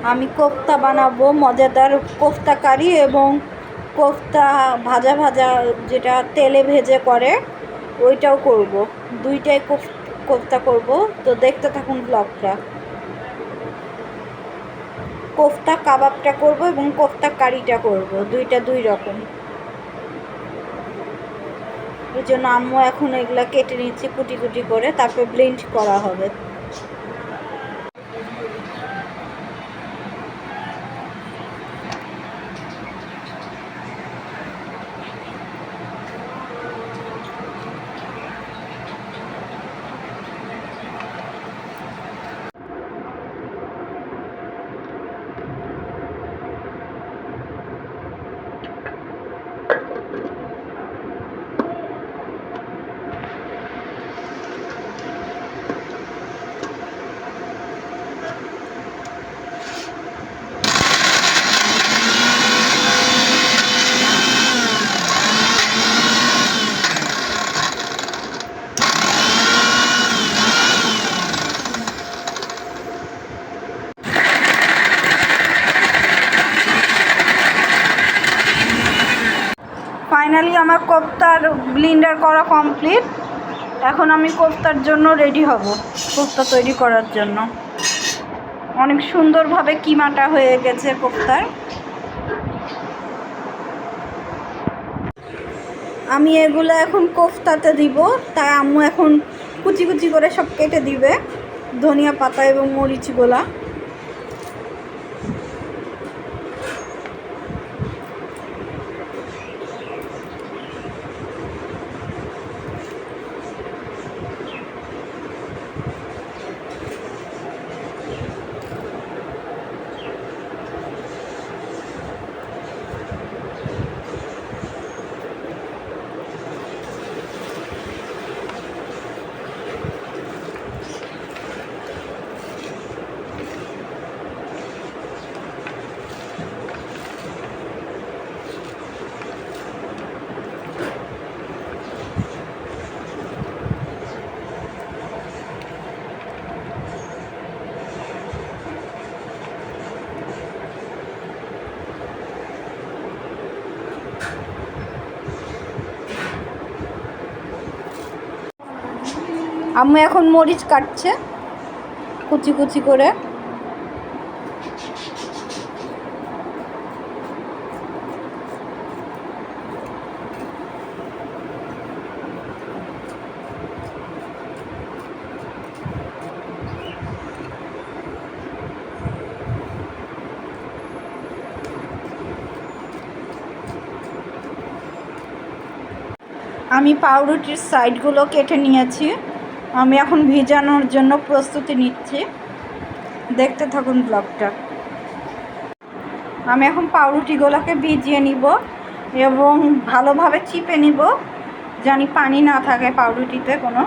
আমি কোফতা বানাবো, মজাদার কোফতা কারি এবং কোফতা ভাজা ভাজা, যেটা তেলে ভেজে করে ওইটাও করব। দুইটাই কোফতা করব। তো দেখতে থাকুন ব্লগটা। কোফতা কাবাবটা করব এবং কোফতা কারিটা করব, দুইটা দুই রকম। ওই জন্য আম্মু এখন এগুলা কেটে নিচ্ছে কুটি কুটি করে, তারপর ব্লেন্ড করা হবে। ফাইনালি আমার কোফতার ব্লেন্ডার করা কমপ্লিট। এখন আমি কোফতার জন্য রেডি হব, কোফতা তৈরি করার জন্য। অনেক সুন্দরভাবে কিমাটা হয়ে গেছে কোফতার। আমি এগুলো এখন কোফতাতে দিব, তাই আম্মু এখন কুচি কুচি করে সব কেটে দিবে, ধনিয়া পাতা এবং মরিচগুলা। আম্মু এখন মরিচ কাটছে কুচি কুচি করে। আমি পাউরুটির সাইডগুলো কেটে নিয়েছি। আমি এখন ভিজানোর জন্য প্রস্তুতি নিচ্ছি, দেখতে থাকুন ব্লগটা। আমি এখন পাউরুটিগুলোকে ভিজিয়ে নিব এবং ভালোভাবে চিপে নিব, জানি পানি না থাকে পাউরুটিতে কোনো।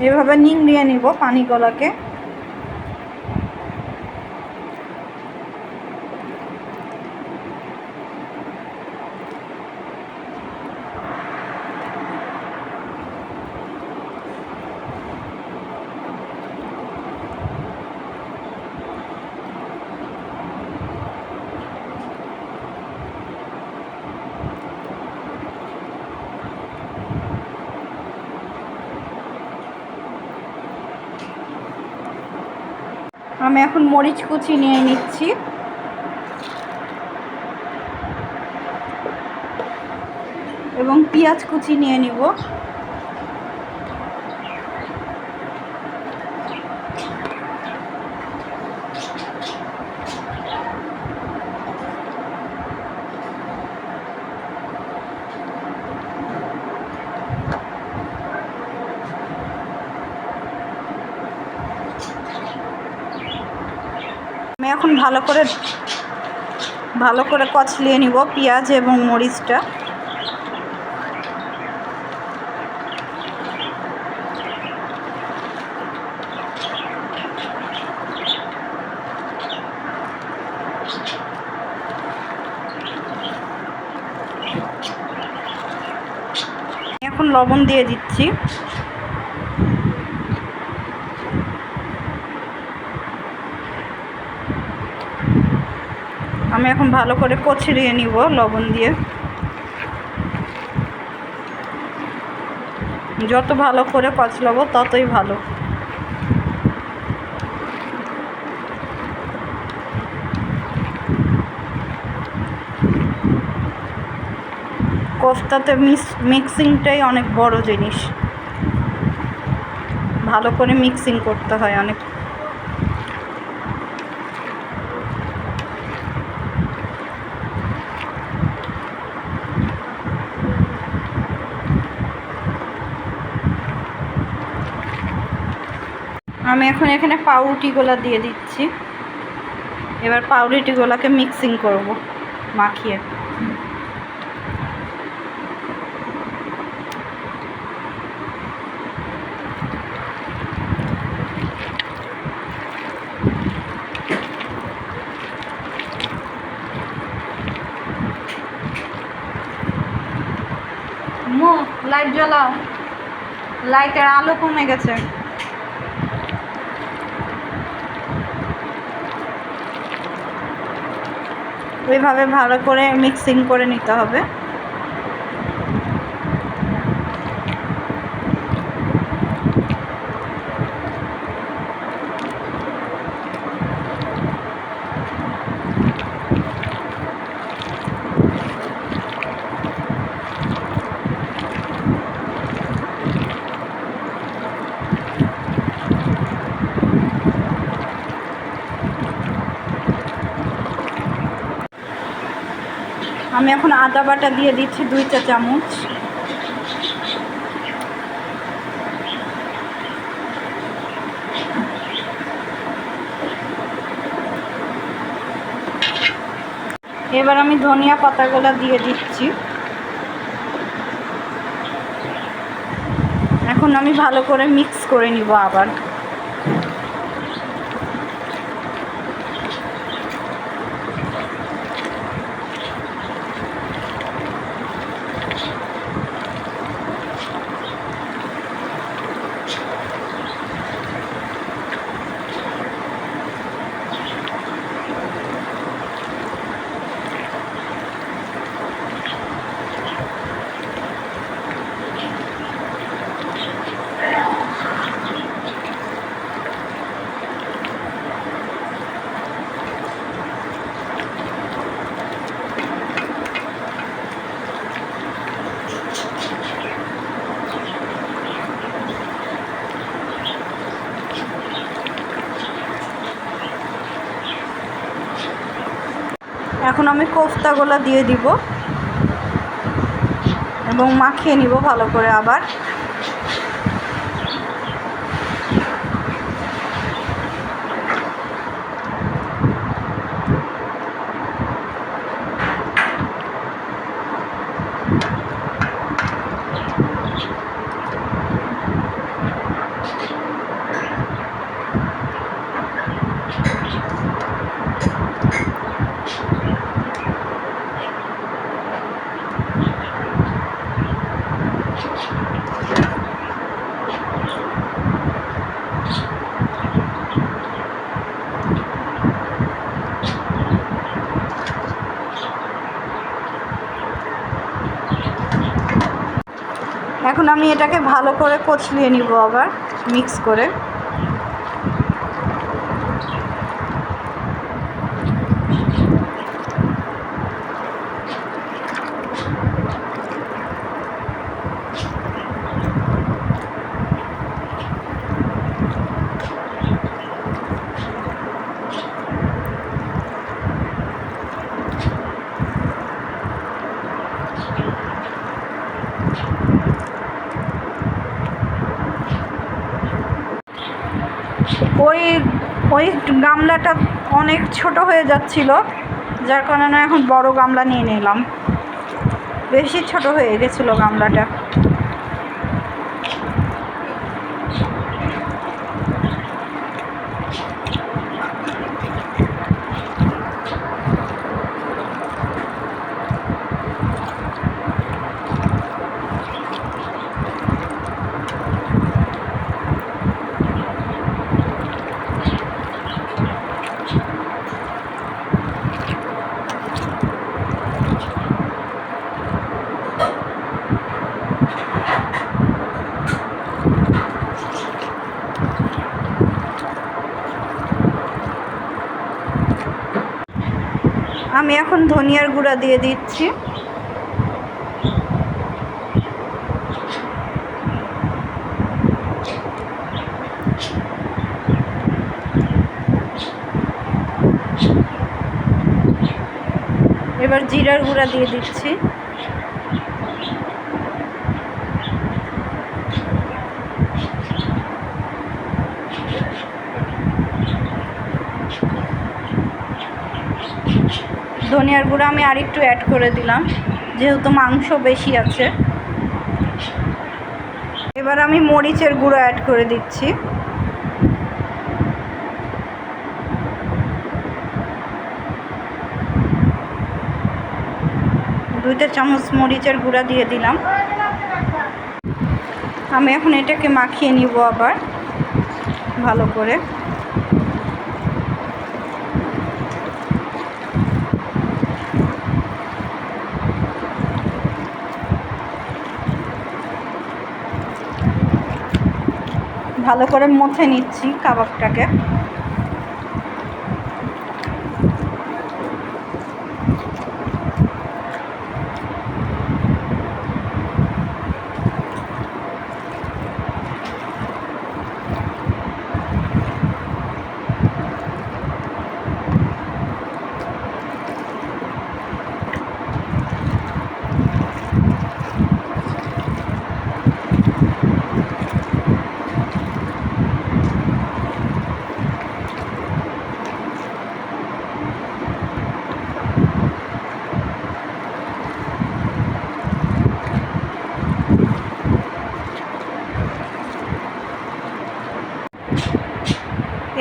এভাবে নিংড়িয়ে নিব পানিগুলোকে। আমি এখন মরিচ কুচি নিয়ে নিচ্ছি। এবং পেঁয়াজ কুচি নিয়ে নিব। আমি এখন ভালো করে কচলিয়ে নিব পেঁয়াজ এবং মরিচটা। এখন লবণ দিয়ে দিচ্ছি। আমি এখন ভালো করে কচলিয়ে নিব লবণ দিয়ে। যত ভালো করে কচলাবো ততই ভালো। কোফতাতে মিক্সিংটাই অনেক বড় জিনিস, ভালো করে মিক্সিং করতে হয় অনেক। আমি এখন এখানে পাউরুটিগুলো দিয়ে দিচ্ছি। এবার পাউরুটিগুলোকে মিক্সিং করব মাখিয়ে। লাইট জ্বালাও, লাইটের আলো কমে গেছে। ওইভাবে ভালো করে মিক্সিং করে নিতে হবে। আমি এখন আদা বাটা দিয়ে দিচ্ছি 2 চা চামচ। এবার আমি ধনিয়া পাতাগুলো দিয়ে দিচ্ছি। এখন আমি ভালো করে মিক্স করে নিব আবার। এখন আমি কোফতাগুলো দিয়ে দিব এবং মাখিয়ে নিব ভালো করে আবার। এখন আমি এটাকে ভালো করে কচলিয়ে নিব আবার মিক্স করে। ওই গামলাটা অনেক ছোট হয়ে যাচ্ছিল, যার কারণে এখন বড় গামলা নিয়ে নিলাম। বেশি ছোট হয়ে গেছিলো গামলাটা। এখন ধনিয়ার গুঁড়া দিয়ে দিচ্ছি। এবার জিরার গুঁড়া দিয়ে দিচ্ছি। ধনিয়ার গুঁড়া আমি আরেকটু অ্যাড করে দিলাম, যেহেতু মাংস বেশি আছে। এবার আমি মরিচের গুঁড়ো অ্যাড করে দিচ্ছি। 2 চামচ মরিচের গুঁড়া দিয়ে দিলাম। আমি এখন এটাকে মাখিয়ে নিব আবার ভালো করে। ভালো করে মথে নিচ্ছি কাবাবটাকে।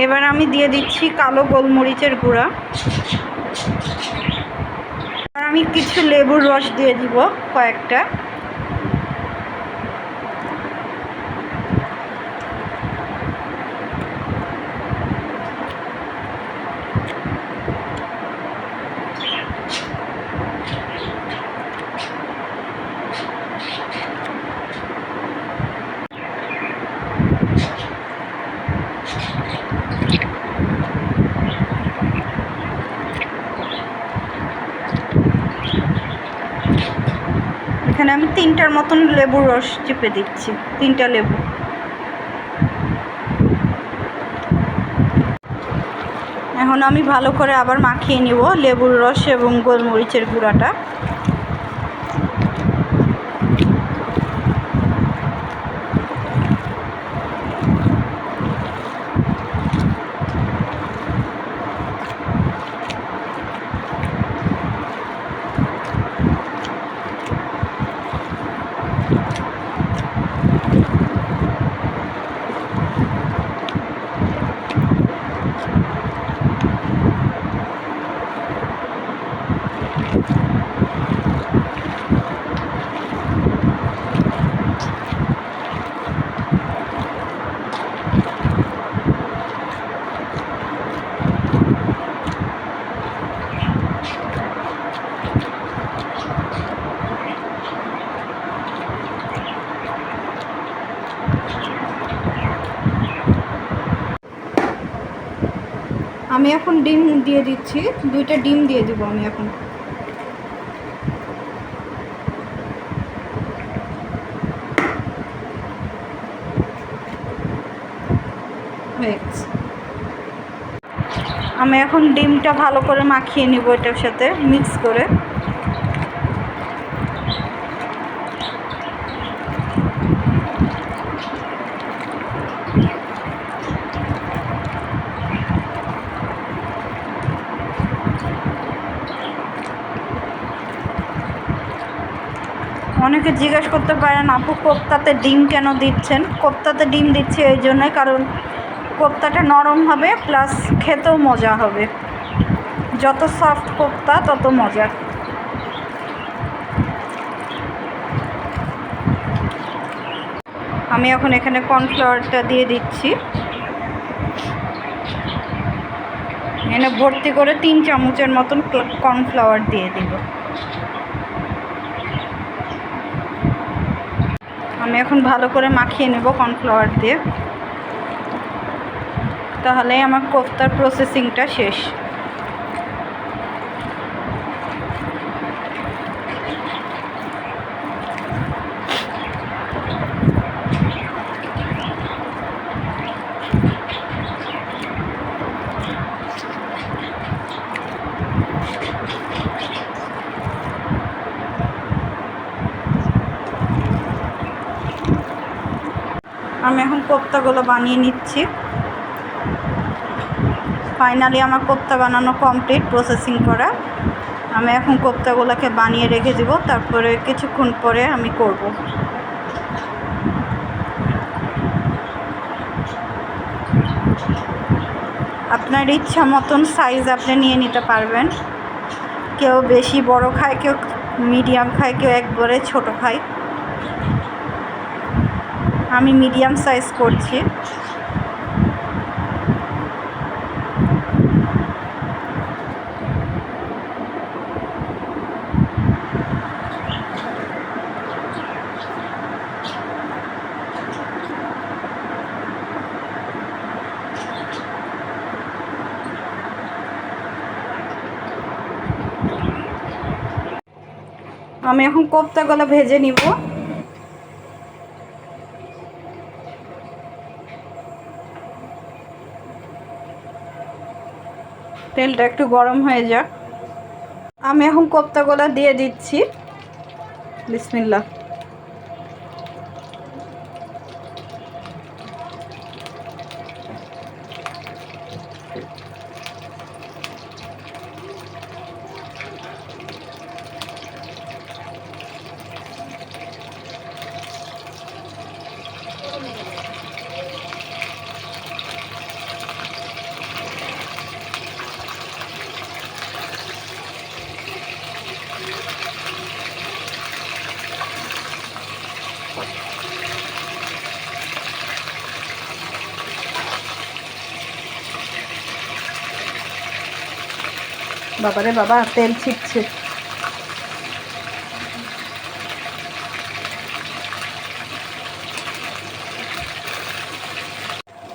এবার আমি দিয়ে দিচ্ছি কালো গোলমরিচের গুঁড়া। আর আমি কিছু লেবুর রস দিয়ে দিব কয়েকটা। এখানে আমি 3টার মতন লেবুর রস চেপে দিচ্ছি, 3টা লেবু। এখন আমি ভালো করে আবার মাখিয়ে নিব লেবুর রস এবং গোলমরিচের গুঁড়াটা। আমি এখন ডিম দিয়ে দিচ্ছি, 2টা ডিম দিয়ে দিব আমি এখন। আমি এখন ডিমটা ভালো করে মাখিয়ে নিব এটার সাথে মিক্স করে। অনেকে জিজ্ঞাসা করতে পারেন, আপু কোপ্তাতে ডিম কেন দিচ্ছেন? কোপ্তাতে ডিম দিচ্ছি এই জন্যই, কারণ কোপ্তাটা নরম হবে প্লাস খেতেও মজা হবে। যত সফট কোপ্তা তত মজা। আমি এখন এখানে কর্নফ্লাওয়ারটা দিয়ে দিচ্ছি। এখানে ভর্তি করে 3 চামচের মতন কর্নফ্লাওয়ার দিয়ে দিব। আমি এখন ভালো করে মাখিয়ে নেব কর্নফ্লাওয়ার দিয়ে, তাহলেই আমার কোফতার প্রসেসিংটা শেষ। আমি এখন কোপ্তাগুলো বানিয়ে নিচ্ছি। ফাইনালি আমার কোপ্তা বানানো কমপ্লিট, প্রসেসিং করা। আমি এখন কোপ্তাগুলোকে বানিয়ে রেখে দেব, তারপরে কিছুক্ষণ পরে আমি করব। আপনার ইচ্ছা মতন সাইজ আপনি নিয়ে নিতে পারবেন। কেউ বেশি বড় খায়, কেউ মিডিয়াম খায়, কেউ একবারে ছোট খায়। আমি মিডিয়াম সাইজ করছি। আমি এখন কোপ্তাগুলো ভেজে নিব। তেলটা একটু গরম হয়ে যাক। আমি এখন কোপ্তাগুলো দিয়ে দিচ্ছি। বিসমিল্লাহ। বাবারে বাবা, তেল ছিটছে।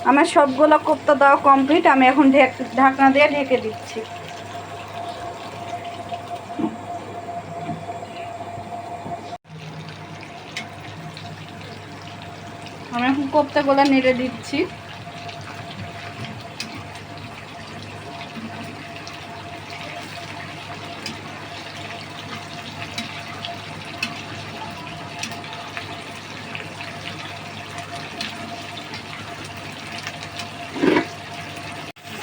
আমার সবগুলো কোপ্তা দেওয়া কমপ্লিট। আমি এখন ঢাকনা দিয়ে ঢেকে দিচ্ছি। আমি এখন কোপ্তাগুলো নেড়ে দিচ্ছি।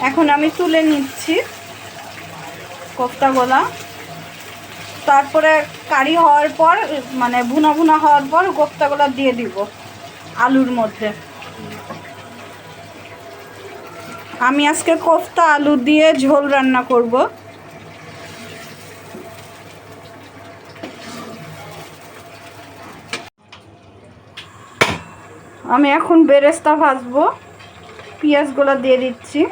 এখন আমি তুলে নিচ্ছি কোপ্তাগুলা। তারপরে কারি হওয়ার পর, মানে ভুনা ভুনা হওয়ার পর কোপ্তাগুলা দিয়ে দিব আলুর মধ্যে। আমি আজকে কোফতা আলু দিয়ে ঝোল রান্না করব। আমি এখন বেরেস্তা ভাজবো। পেঁয়াজগুলো দিয়ে দিচ্ছি।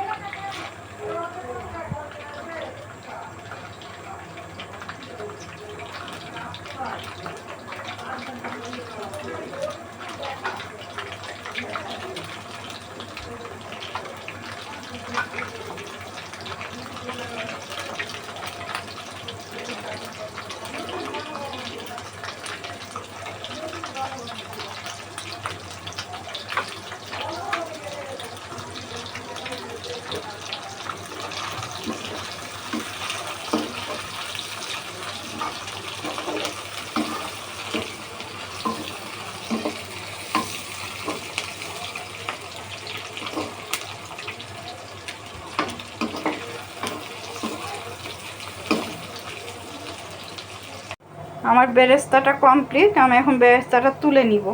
আমার বেরেস্তাটা কমপ্লিট। আমি এখন বেরেস্তাটা তুলে নিব।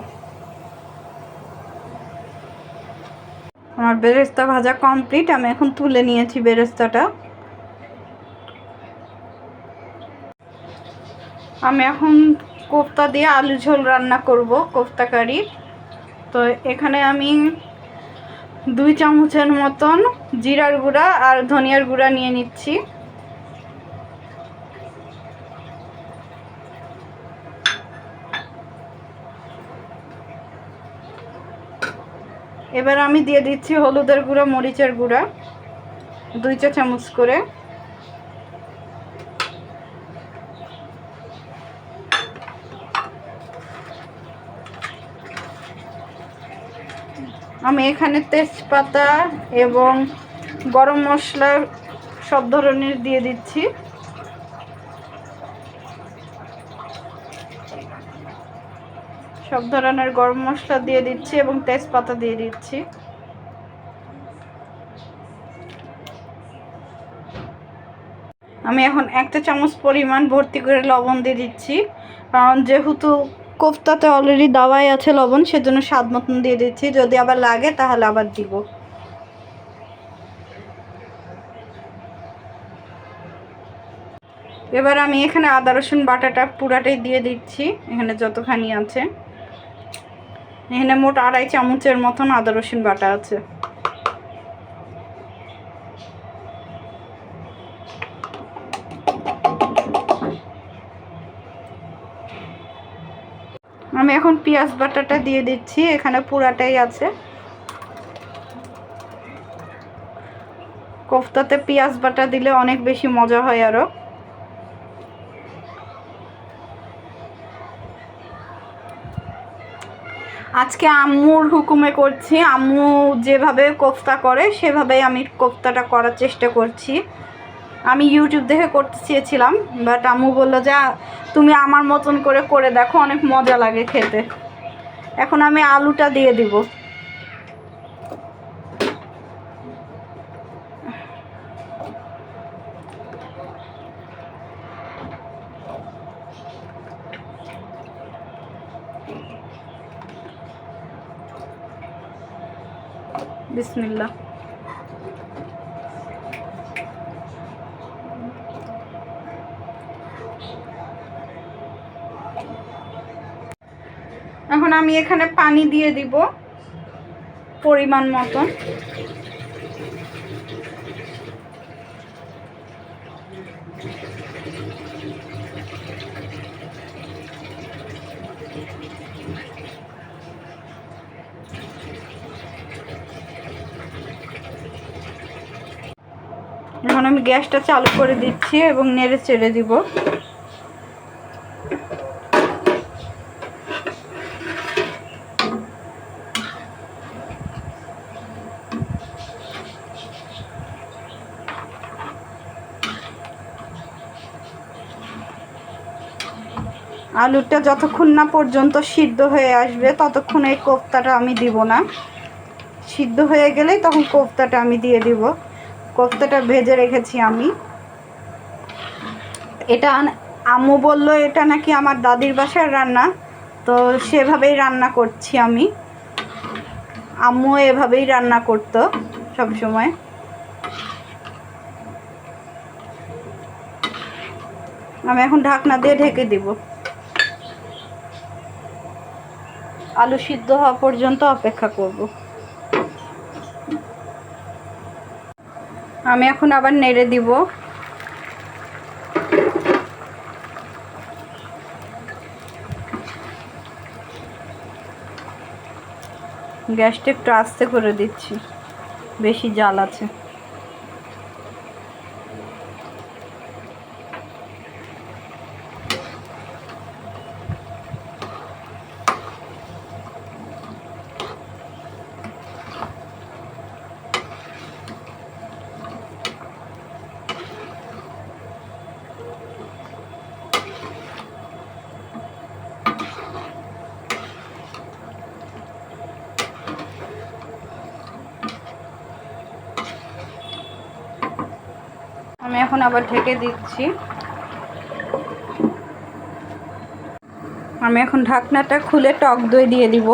আমার বেরেস্তা ভাজা কমপ্লিট। আমি এখন তুলে নিয়েছি বেরেস্তাটা। আমি এখন কোফতা দিয়ে আলু ঝোল রান্না করব, কোফতা কারি। তো এখানে আমি 2 চামচের মতন জিরার গুঁড়া আর ধনিয়ার গুঁড়া নিয়ে নিচ্ছি। এবার আমি দিয়ে দিচ্ছি হলুদের গুঁড়া, মরিচের গুঁড়া 2 চা চামচ করে। আমি এখানে তেজপাতা এবং গরম মশলা সব ধরনের দিয়ে দিচ্ছি। সব ধরনের গরম মশলা দিয়ে দিচ্ছি এবং তেজপাতা দিয়ে দিচ্ছি। আমি এখন 1 চামচ পরিমাণ ভর্তি করে লবণ দিয়ে দিচ্ছি, কারণ যেহেতু কোফতাতে অলরেডি দেওয়াই আছে লবণ, সেজন্য স্বাদ মতন দিয়ে দিচ্ছি। যদি আবার লাগে তাহলে আবার দিব। এবার আমি এখানে আদা রসুন বাটাটা পুরাটাই দিয়ে দিচ্ছি। এখানে যতখানি আছে, এখানে মোট 2.5 চামচের মতন আদা রসুন বাটা আছে। আমি এখন পেঁয়াজ বাটাটা দিয়ে দিচ্ছি, এখানে পুরাটাই আছে। কোফতাতে পেঁয়াজ বাটা দিলে অনেক বেশি মজা হয় আরো। আজকে আম্মুর হুকুমে করছি, আম্মু যেভাবে কোফতা করে সেভাবেই আমি কোফতাটা করার চেষ্টা করছি। আমি ইউটিউব দেখে করতে চেয়েছিলাম, বাট আম্মু বললো যে তুমি আমার মতন করে দেখো, অনেক মজা লাগে খেতে। এখন আমি আলুটা দিয়ে দিব। বিসমিল্লাহ। এখন আমি এখানে পানি দিয়ে দিব পরিমাণ মতন। এখন আমি গ্যাসটা চালু করে দিচ্ছি এবং নেড়ে চেড়ে দিব। আলুটা যতক্ষণ না পর্যন্ত সিদ্ধ হয়ে আসবে ততক্ষণ এই কোফতাটা আমি দিব না। সিদ্ধ হয়ে গেলেই তখন কোফতাটা আমি দিয়ে দিব। কোফতাটা ভেজে রেখেছি আমি। এটা আম্মু বলল এটা নাকি আমার দাদির বাসার রান্না, তো সেভাবেই রান্না করছি আমি। আম্মু এভাবেই রান্না করতো সব সময়। আমি এখন ঢাকনা দিয়ে ঢেকে দিব। আলু সিদ্ধ হওয়া পর্যন্ত অপেক্ষা করব। আমি এখন আবার নেড়ে দিব। গ্যাসটা একটু আস্তে করে দিচ্ছি, বেশি জাল আছে। আমি এখন আবার ঢেকে দিচ্ছি। আমি এখন ঢাকনাটা খুলে টক দই দিয়ে দিব।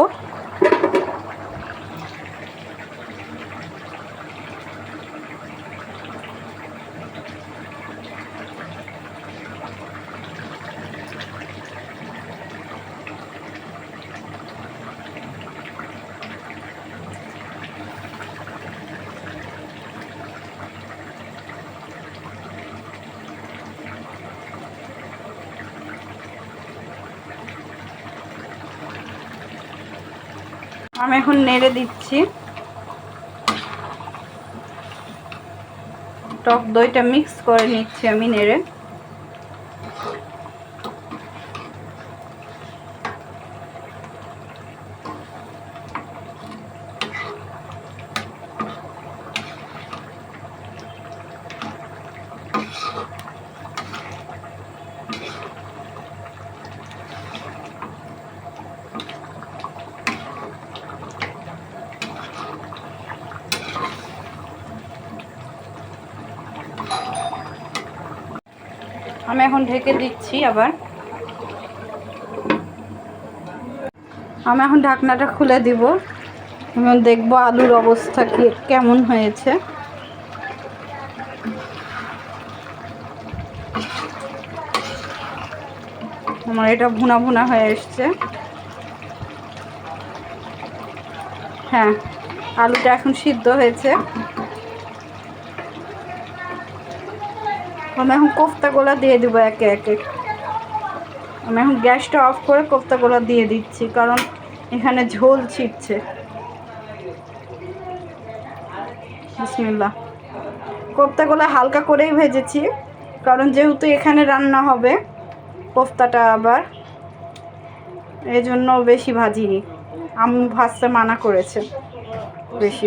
আমি এখন নেড়ে দিচ্ছি। টক দইটা মিক্স করে নিচ্ছি আমি নেড়ে। আমি এখন ঢেকে দিচ্ছি আবার। আমি এখন ঢাকনাটা খুলে দিব এবং দেখবো আলুর অবস্থা কেমন হয়েছে। আমার এটা ভুনা ভুনা হয়ে এসছে। হ্যাঁ, আলুটা এখন সিদ্ধ হয়েছে। আমি এখন কোফতাগুলো দিয়ে দেবো একে একে। আমি এখন গ্যাসটা অফ করে কোফতাগুলো দিয়ে দিচ্ছি, কারণ এখানে ঝোল ছিটছে। বিসমিল্লাহ। কোফতাগুলো হালকা করেই ভেজেছি, কারণ যেহেতু এখানে রান্না হবে কোফতাটা আবার, এই জন্য বেশি ভাজিনি। আম্মু ভাজতে মানা করেছে বেশি।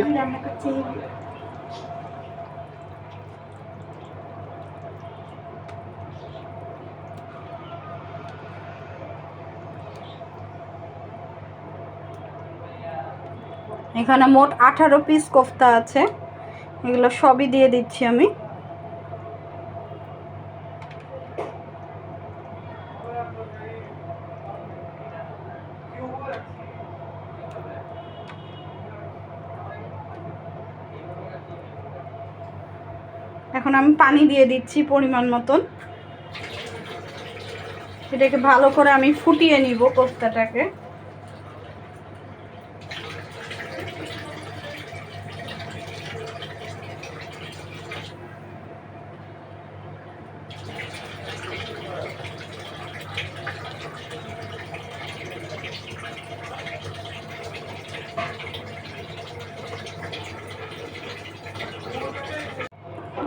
এখানে মোট 18 পিস কোফতা আছে, এগুলো সবই দিয়ে দিচ্ছি আমি। এখন আমি পানি দিয়ে দিচ্ছি পরিমাণ মতন। এটাকে ভালো করে আমি ফুটিয়ে নিব কোফতাটাকে।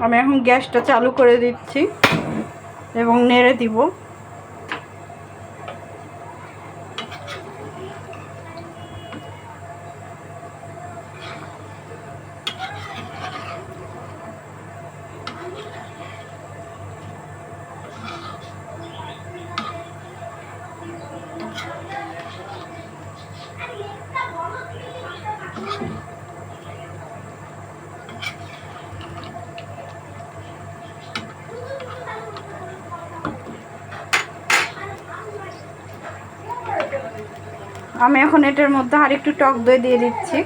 আমি এখন গ্যাসটা চালু করে দিচ্ছি এবং নেড়ে দিব। আমি এখন এটার মধ্যে আর একটু টক দই দিয়ে দিচ্ছি।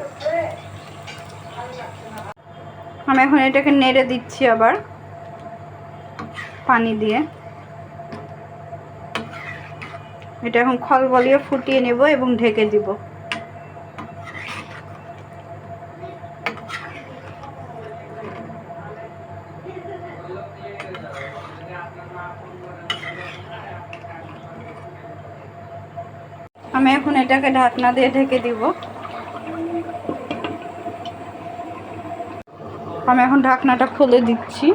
আমি এখন এটাকে নেড়ে দিচ্ছি আবার পানি দিয়ে। এটা এখন খলবলিয়ে ফুটিয়ে নেব এবং ঢেকে দিব। আমি এখন এটাকে ঢাকনা দিয়ে ঢেকে দিব। আমি এখন ঢাকনাটা খুলে দিচ্ছি।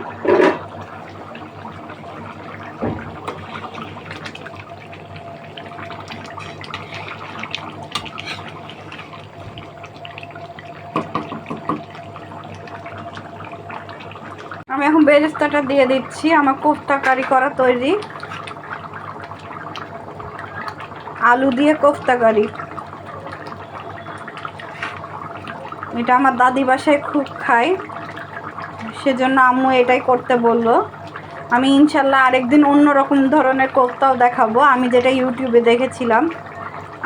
আমি এখন বেরেস্তাটা দিয়ে দিচ্ছি। আমার কোফতা কারি করা তৈরি। আলু দিয়ে কোফতা কারি, এটা আমার দাদি বাসায় খুব খায়, সেজন্য আম্মু এটাই করতে বললো। আমি ইনশাল্লাহ আরেকদিন অন্যরকম ধরনের কোফতাও দেখাবো, আমি যেটা ইউটিউবে দেখেছিলাম।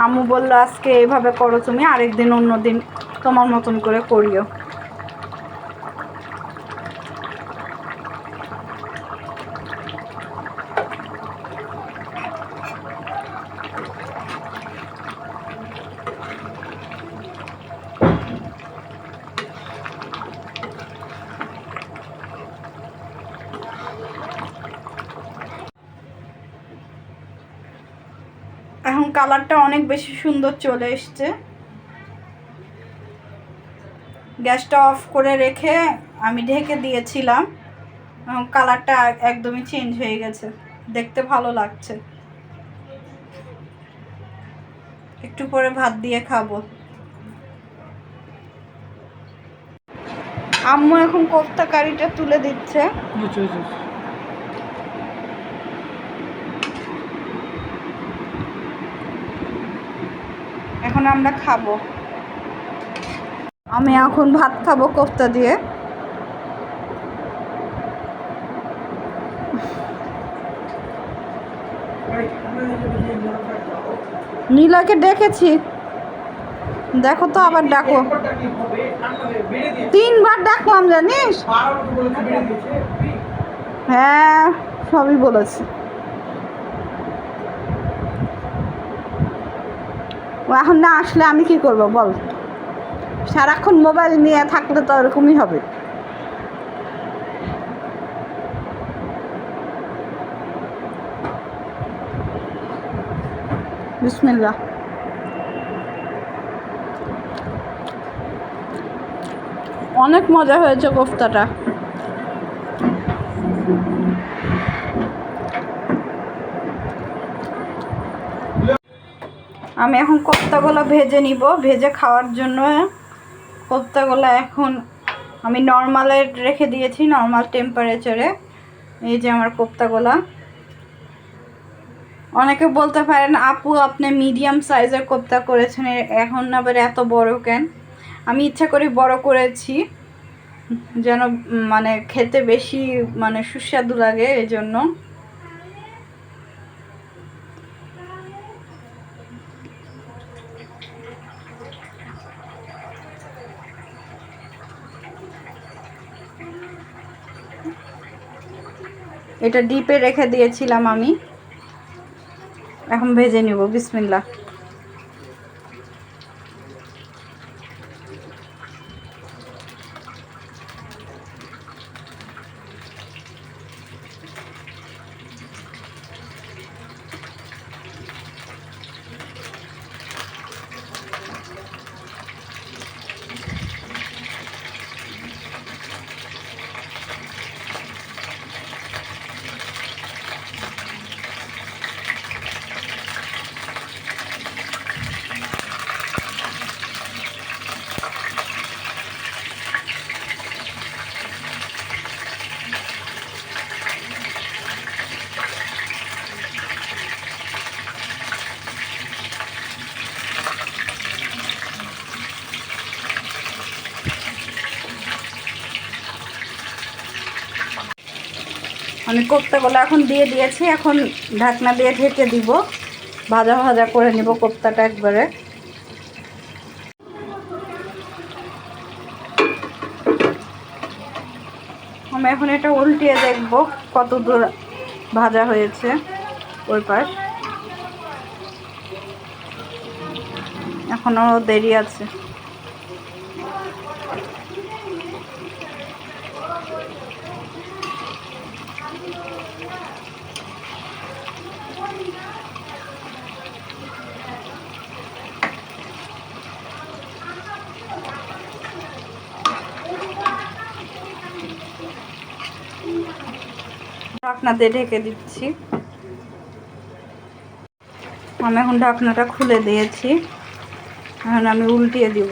আম্মু বললো আজকে এইভাবে করো তুমি, আরেকদিন অন্য দিন তোমার মতন করে করিও। এখন কালারটা অনেক বেশি সুন্দর চলে এসছে। গ্যাসটা অফ করে রেখে আমি ঢেকে দিয়েছিলাম, এখন কালারটা একদমই চেঞ্জ হয়ে গেছে, দেখতে ভালো লাগছে। একটু পরে ভাত দিয়ে খাবো। আম্মু এখন কোফতা কারিটা তুলে দিচ্ছে। এখন আমরা খাবো। আমি এখন ভাত খাবো কোফতা দিয়ে। নীলয়কে ডেকেছি, দেখো তো আবার ডাকো। 3বার ডাকলাম জানিস। হ্যাঁ সবই বলেছি। ও এখন না আসলে আমি কি করব বল? সারাক্ষণ মোবাইল নিয়ে থাকলে তো এরকমই হবে। বিসমিল্লাহ। অনেক মজা হয়েছে কোফতাটা। আমি এখন কোফতাগুলো ভেজে নিব, ভেজে খাওয়ার জন্য। কোফতাগুলো এখন আমি নর্মালে রেখে দিয়েছি, নর্মাল টেম্পারেচারে। এই যে আমার কোফতাগুলো। অনেকে বলতে পারেন আপু আপনি মিডিয়াম সাইজের কোফতা করেছেন, এখন আবার এত বড় কেন? আমি ইচ্ছা করে বড় করেছি যেন মানে খেতে বেশি মানে সুস্বাদু লাগে, এই জন্য। এটা ডিপে রেখে দিয়েছিলাম আমি, এখন ভেজে নিব। বিসমিল্লাহ। আমি কোফতাগুলো এখন দিয়ে দিয়েছি, এখন ঢাকনা দিয়ে ঢেকে দিব। ভাজা ভাজা করে নিব কোফতাটা একবারে। আমি এখন এটা উল্টিয়ে দেখব কত দূর ভাজা হয়েছে ওই পাশ। এখনো দেরি আছে। ঢাকনা দিয়ে ঢেকে দিচ্ছি। আমি এখন ঢাকনাটা খুলে দিয়েছি, এখন আমি উল্টিয়ে দিব।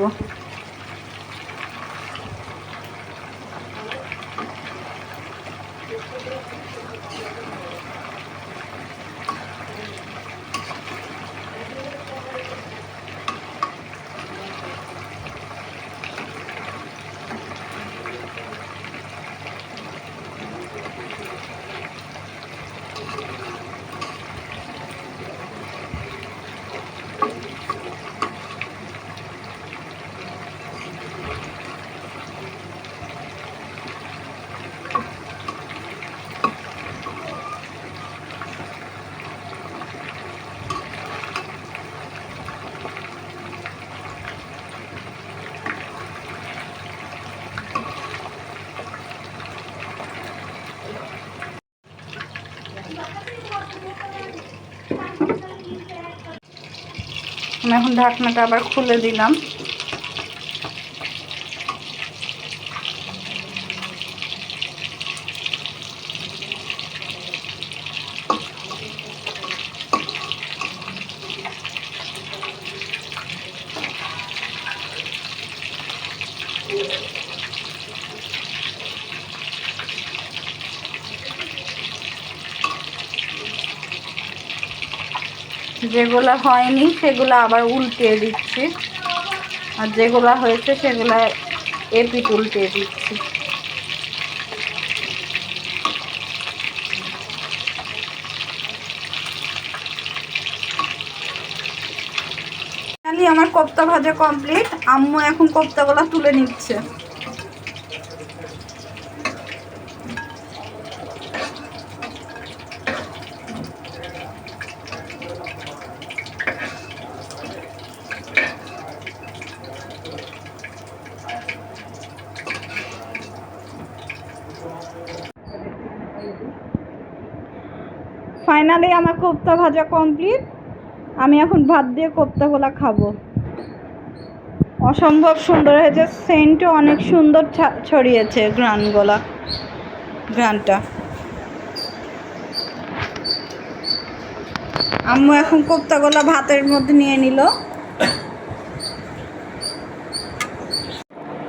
আমি এখন ঢাকনাটা আবার খুলে দিলাম। যেগুলো হয়নি সেগুলো আবার উল্টিয়ে দিচ্ছি, আর যেগুলো হয়েছে সেগুলো এপিট উল্টিয়ে দিচ্ছি। ফাইনালি আমার কোফতা ভাজা কমপ্লিট। আম্মু এখন কোফতাগুলো তুলে নিচ্ছে। ফাইনালি আমার কোফতা ভাজা কমপ্লিট। আমি এখন ভাত দিয়ে কোফতাগুলো খাবো। অসম্ভব সুন্দর হয়েছে, সেন্টও অনেক সুন্দর ছড়িয়েছে, ঘ্রাণটা। আম্মু এখন কোফতাগুলো ভাতের মধ্যে নিয়ে নিল।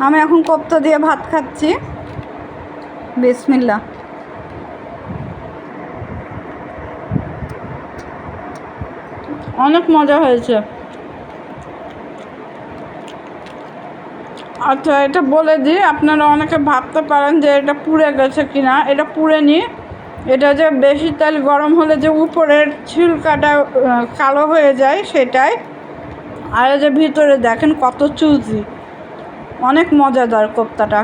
আমি এখন কোফতা দিয়ে ভাত খাচ্ছি। বিসমিল্লাহ। অনেক মজা হয়েছে। আচ্ছা, এটা বলে দিই, আপনারা অনেকে ভাবতে পারেন যে এটা পুড়ে গেছে কিনা। এটা পুড়েনি। এটা যে বেশি তেল গরম হলে যে উপরের ছিলকাটা কালো হয়ে যায় সেটাই। আর যে ভিতরে দেখেন কত চুজি, অনেক মজাদার কোফতাটা।